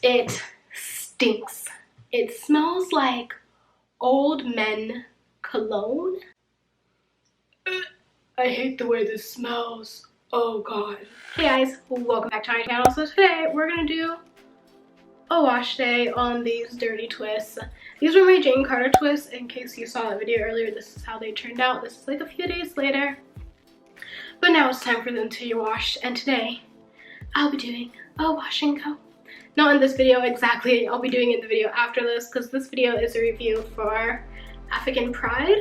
It stinks. It smells like old men cologne. I hate the way this smells. Oh god. Hey guys, welcome back to my channel. So today we're gonna do a wash day on these dirty twists. These were my Jane Carter twists. In case you saw that video earlier, this is how they turned out. This is like a few days later. But now it's time for them to be washed, and today I'll be doing a wash and go. Not in this video exactly, I'll be doing it in the video after this, because this video is a review for African Pride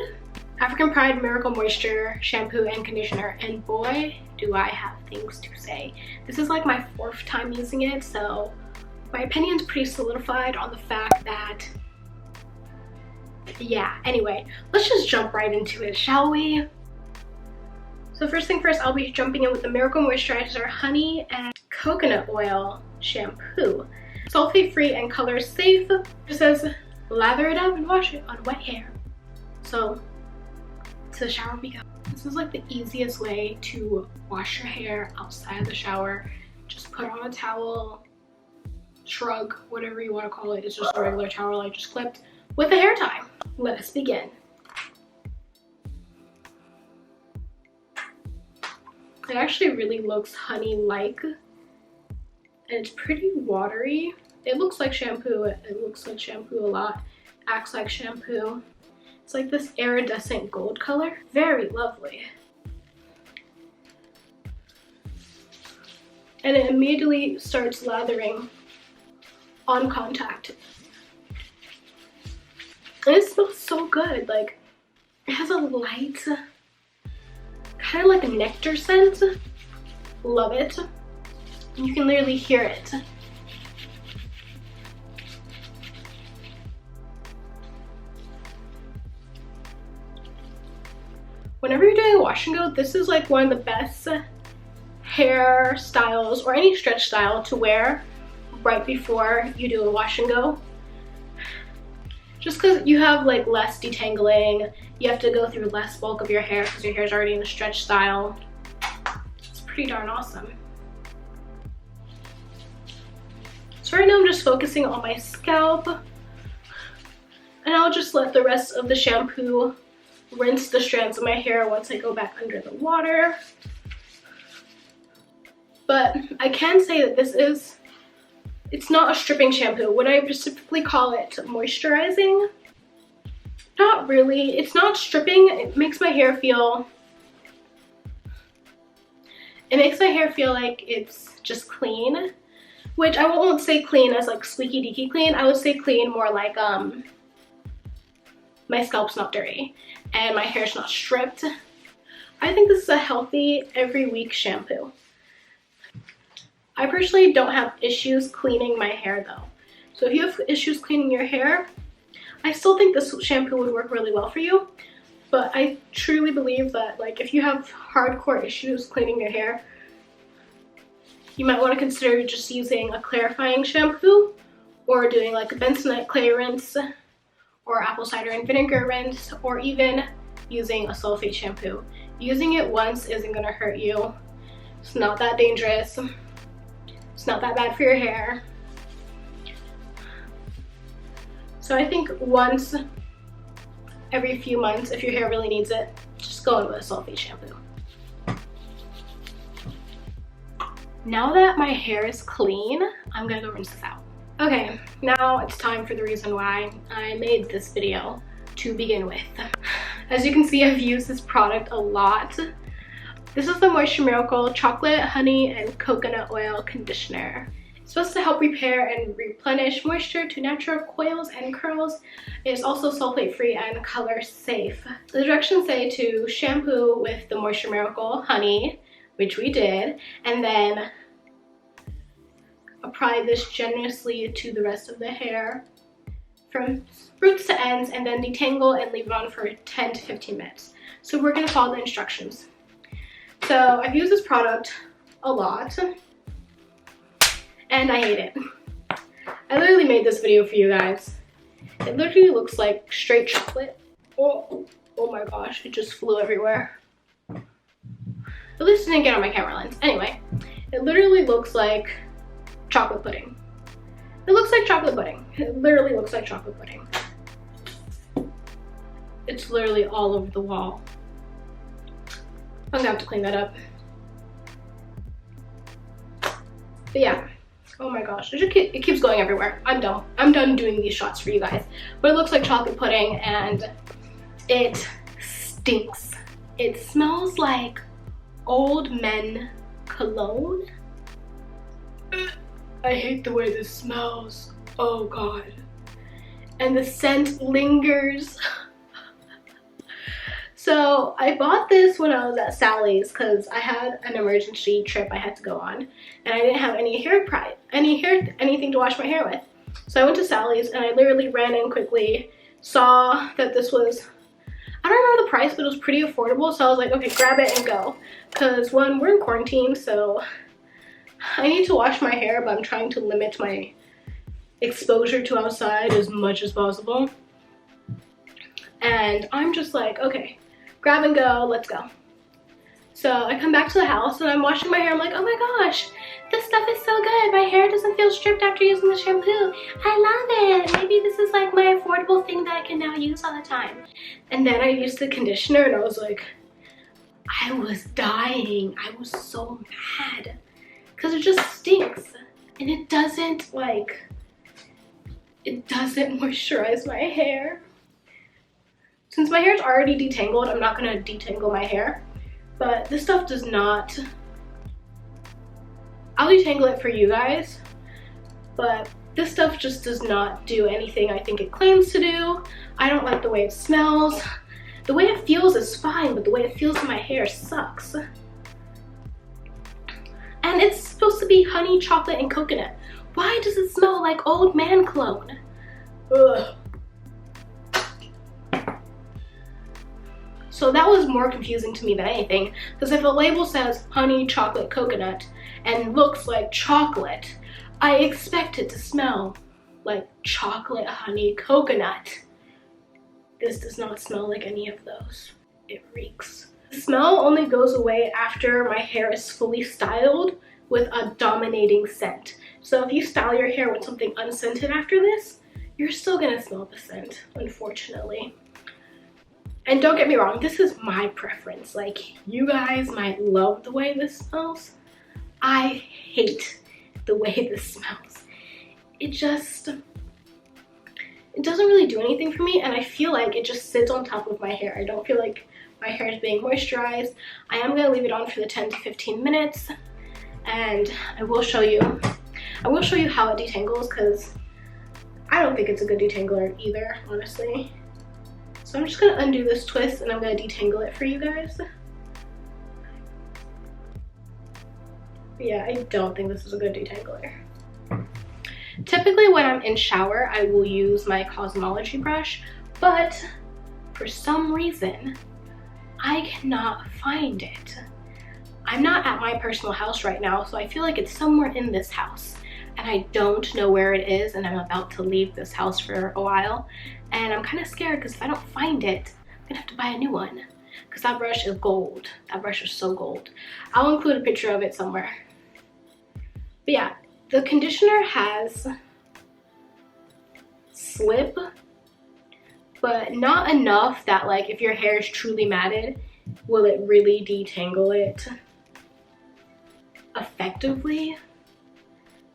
Miracle Moisture Shampoo and Conditioner, and boy do I have things to say. This is like my 4th time using it, so my opinion's pretty solidified on the fact that, yeah. Anyway, let's just jump right into it, shall we? So first thing first, I'll be jumping in with the Miracle Moisturizer Honey and Coconut Oil Shampoo. Sulfate free and color safe. It says lather it up and wash it on wet hair. So to the shower we go. This is like the easiest way to wash your hair outside of the shower. Just put on a towel, shrug, whatever you want to call it. It's just a regular towel I just clipped with a hair tie. Let us begin. It actually really looks honey-like, and it's pretty watery. It looks like shampoo. It looks like shampoo a lot. Acts like shampoo. It's like this iridescent gold color. Very lovely. And it immediately starts lathering on contact. And it smells so good. Like, it has a light, kind of like a nectar scent. Love it. You can literally hear it. Whenever you're doing a wash and go, this is like one of the best hair styles or any stretch style to wear right before you do a wash and go. Just because you have like less detangling, you have to go through less bulk of your hair because your hair is already in a stretch style. It's pretty darn awesome. So right now I'm just focusing on my scalp, and I'll just let the rest of the shampoo rinse the strands of my hair once I go back under the water. But I can say that it's not a stripping shampoo. Would I specifically call it moisturizing? Not really. It's not stripping. It makes my hair feel like it's just clean, which I won't say clean as like squeaky deaky clean. I would say clean more like my scalp's not dirty and my hair's not stripped. I think this is a healthy every week shampoo. I personally don't have issues cleaning my hair though. So if you have issues cleaning your hair, I still think this shampoo would work really well for you. But I truly believe that like if you have hardcore issues cleaning your hair, you might want to consider just using a clarifying shampoo or doing like a bentonite clay rinse or apple cider and vinegar rinse, or even using a sulfate shampoo. Using it once isn't going to hurt you. It's not that dangerous. It's not that bad for your hair. So I think once every few months, if your hair really needs it, just go in with a sulfate shampoo. Now that my hair is clean, I'm gonna go rinse this out. Okay, now it's time for the reason why I made this video to begin with. As you can see, I've used this product a lot. This is the Moisture Miracle Chocolate, Honey, and Coconut Oil Conditioner. It's supposed to help repair and replenish moisture to natural coils and curls. It is also sulfate free and color safe. The directions say to shampoo with the Moisture Miracle Honey, which we did, and then apply this generously to the rest of the hair from roots to ends, and then detangle and leave it on for 10 to 15 minutes. So we're gonna follow the instructions. So I've used this product a lot and I hate it. I literally made this video for you guys. It literally looks like straight chocolate. Oh my gosh, it just flew everywhere. At least it didn't get on my camera lens. Anyway, it literally looks like chocolate pudding. It looks like chocolate pudding. It literally looks like chocolate pudding. It's literally all over the wall. I'm gonna have to clean that up. But yeah, oh my gosh, it keeps going everywhere. I'm done. I'm done doing these shots for you guys. But it looks like chocolate pudding and it stinks. It smells like old men cologne. I hate the way this smells. Oh god. And the scent lingers. So I bought this when I was at Sally's because I had an emergency trip I had to go on, and I didn't have anything to wash my hair with. So I went to Sally's and I literally ran in quickly, saw that this was, I don't remember the price, but it was pretty affordable. So I was like, okay, grab it and go. Because one, we're in quarantine, so I need to wash my hair, but I'm trying to limit my exposure to outside as much as possible. And I'm just like, okay, grab and go, let's go. So I come back to the house and I'm washing my hair. I'm like, oh my gosh, this stuff is so good. My hair doesn't feel stripped after using the shampoo. I love it. Maybe this is like my affordable thing that I can now use all the time. And then I used the conditioner and I was like, I was dying. I was so mad because it just stinks. And it doesn't moisturize my hair. Since my hair is already detangled, I'm not going to detangle my hair. But this stuff does not. I'll detangle it for you guys. But this stuff just does not do anything I think it claims to do. I don't like the way it smells. The way it feels is fine, but the way it feels in my hair sucks. And it's supposed to be honey, chocolate, and coconut. Why does it smell like old man cologne? Ugh. So that was more confusing to me than anything, because if a label says honey, chocolate, coconut, and looks like chocolate, I expect it to smell like chocolate, honey, coconut. This does not smell like any of those. It reeks. The smell only goes away after my hair is fully styled with a dominating scent. So if you style your hair with something unscented after this, you're still gonna smell the scent, unfortunately. And don't get me wrong, this is my preference. Like, you guys might love the way this smells. I hate the way this smells. It doesn't really do anything for me, and I feel like it just sits on top of my hair. I don't feel like my hair is being moisturized. I am gonna leave it on for the 10 to 15 minutes, and I will show you how it detangles, because I don't think it's a good detangler either, honestly. So I'm just gonna undo this twist and I'm gonna detangle it for you guys. But yeah, I don't think this is a good detangler. Typically when I'm in shower, I will use my cosmology brush, but for some reason, I cannot find it. I'm not at my personal house right now, so I feel like it's somewhere in this house. And I don't know where it is, and I'm about to leave this house for a while. And I'm kind of scared because if I don't find it, I'm gonna have to buy a new one. Because that brush is gold. That brush is so gold. I'll include a picture of it somewhere. But yeah, the conditioner has slip, but not enough that like if your hair is truly matted, will it really detangle it effectively?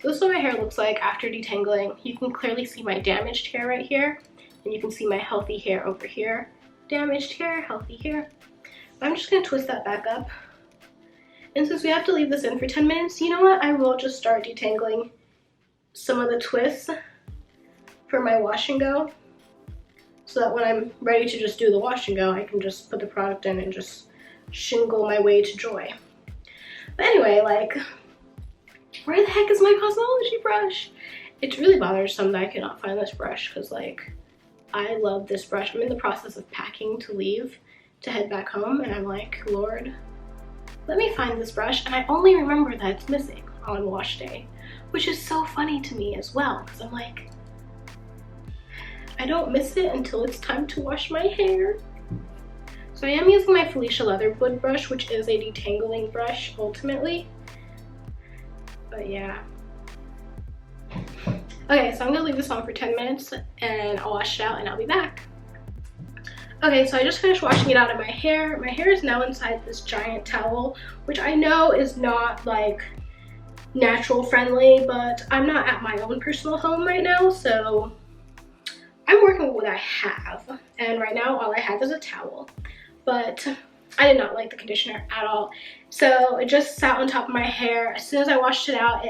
So this is what my hair looks like after detangling. You can clearly see my damaged hair right here, and you can see my healthy hair over here. Damaged hair, healthy hair. I'm just gonna twist that back up. And since we have to leave this in for 10 minutes, you know what? I will just start detangling some of the twists for my wash and go, so that when I'm ready to just do the wash and go, I can just put the product in and just shingle my way to joy. But anyway, like, where the heck is my cosmology brush? It's really bothersome that I cannot find this brush, because like, I love this brush. I'm in the process of packing to leave to head back home, and I'm like, Lord, let me find this brush. And I only remember that it's missing on wash day, which is so funny to me as well, because I'm like, I don't miss it until it's time to wash my hair. So I am using my Felicia Leatherwood brush, which is a detangling brush ultimately. But yeah. Okay, so I'm gonna leave this on for 10 minutes and I'll wash it out and I'll be back. Okay, so I just finished washing it out of my hair. My hair is now inside this giant towel, which I know is not like natural friendly, but I'm not at my own personal home right now, so I'm working with what I have. And right now all I have is a towel, but I did not like the conditioner at all. So it just sat on top of my hair. As soon as I washed it out,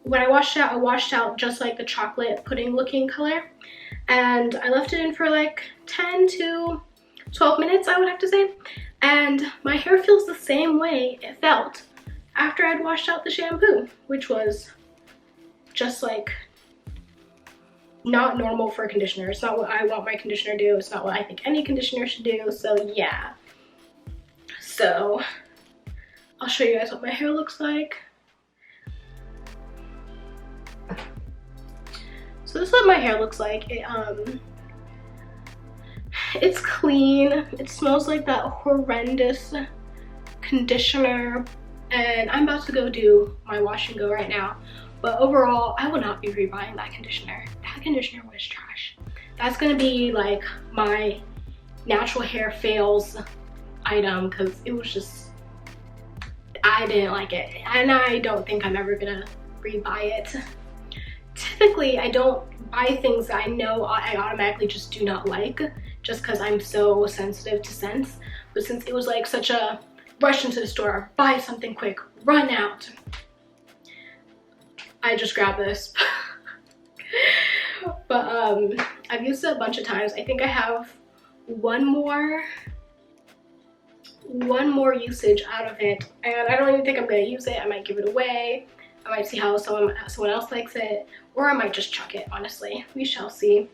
when I washed it out, I washed out just like the chocolate pudding looking color. And I left it in for like 10 to 12 minutes, I would have to say. And my hair feels the same way it felt after I'd washed out the shampoo, which was just like not normal for a conditioner. It's not what I want my conditioner to do. It's not what I think any conditioner should do. So yeah. So I'll show you guys what my hair looks like. So this is what my hair looks like. It's clean. It smells like that horrendous conditioner. And I'm about to go do my wash and go right now. But overall, I will not be rebuying that conditioner. That conditioner was trash. That's gonna be like my natural hair fails item because it was just, I didn't like it. And I don't think I'm ever gonna rebuy it. Typically, I don't buy things that I know I automatically just do not like just because I'm so sensitive to scents. But since it was like such a rush into the store, buy something quick, run out, I just grabbed this. But I've used it a bunch of times. I think I have one more usage out of it, and I don't even think I'm gonna use it. I might give it away. I might see how someone else likes it, or I might just chuck it, honestly. We shall see.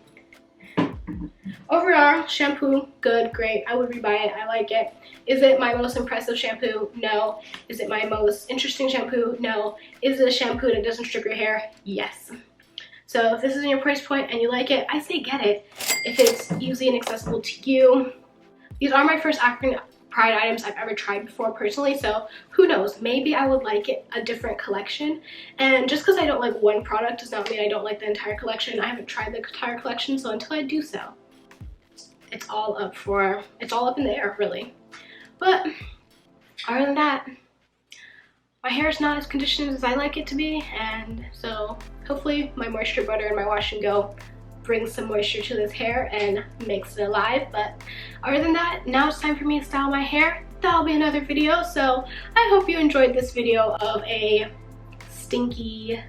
Overall, shampoo, good, great. I would rebuy it. I like it. Is it my most impressive shampoo? No. Is it my most interesting shampoo? No. Is it a shampoo that doesn't strip your hair? Yes. So if this is in your price point and you like it, I say get it. If it's easy and accessible to you. These are my first African Pride items I've ever tried before personally, so who knows, maybe I would like it a different collection. And just because I don't like one product does not mean I don't like the entire collection. I haven't tried the entire collection, so until I do so, it's all up in the air, really. But other than that, my hair is not as conditioned as I like it to be, and so hopefully my moisture butter and my wash and go brings some moisture to this hair and makes it alive. But other than that, now it's time for me to style my hair. That'll be another video. So I hope you enjoyed this video of a stinky,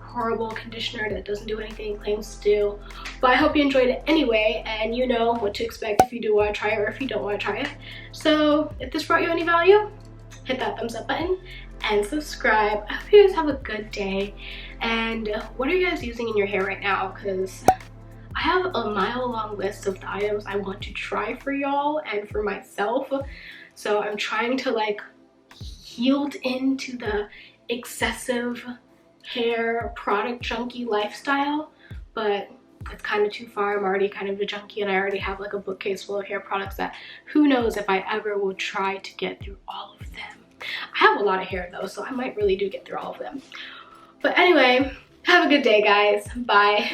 horrible conditioner that doesn't do anything it claims to do. But I hope you enjoyed it anyway, and you know what to expect if you do want to try it or if you don't want to try it. So if this brought you any value, hit that thumbs up button and subscribe. I hope you guys have a good day. And what are you guys using in your hair right now? Because I have a mile-long list of the items I want to try for y'all and for myself. So I'm trying to like yield into the excessive hair product junkie lifestyle, but it's kind of too far. I'm already kind of a junkie and I already have like a bookcase full of hair products that who knows if I ever will try to get through all of them. I have a lot of hair though, so I might really do get through all of them. But anyway, have a good day, guys. Bye.